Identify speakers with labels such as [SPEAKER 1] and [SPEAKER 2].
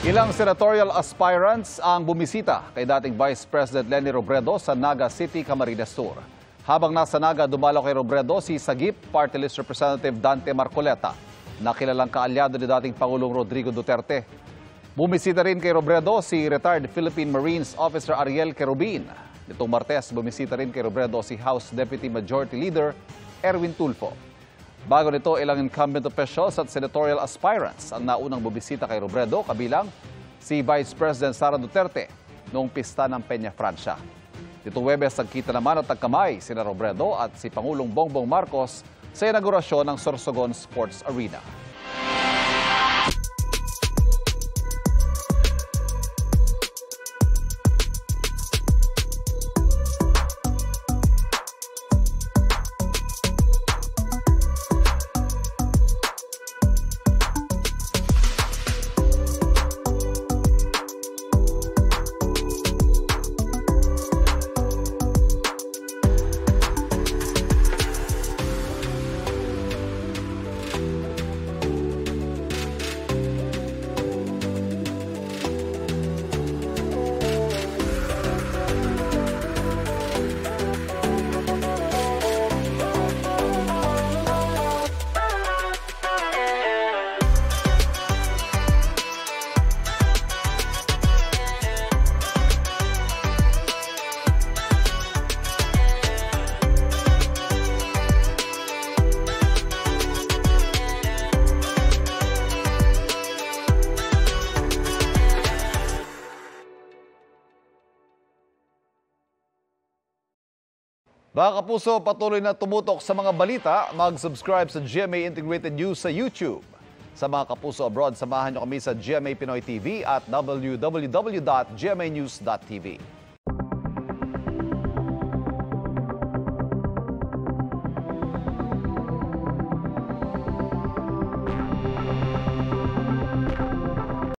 [SPEAKER 1] Ilang senatorial aspirants ang bumisita kay dating Vice President Leni Robredo sa Naga City, Camarines Sur. Habang nasa Naga, dumalo kay Robredo si Sagip Party List Representative Dante Marcoleta, na kilalang kaalyado ni dating Pangulong Rodrigo Duterte. Bumisita rin kay Robredo si retired Philippine Marines Officer Ariel Querubin. Nitong Martes, bumisita rin kay Robredo si House Deputy Majority Leader Erwin Tulfo. Bago nito, ilang incumbent officials at senatorial aspirants ang naunang bumisita kay Robredo, kabilang si Vice President Sara Duterte noong pista ng Peña Francia. Nitong Huwebes, nagkita naman at nagkamay sina Robredo at si Pangulong Bongbong Marcos sa inaugurasyon ng Sorsogon Sports Arena. Mga kapuso, patuloy na tumutok sa mga balita, mag-subscribe sa GMA Integrated News sa YouTube. Sa mga kapuso abroad, samahan niyo kami sa GMA Pinoy TV at www.gmanews.tv.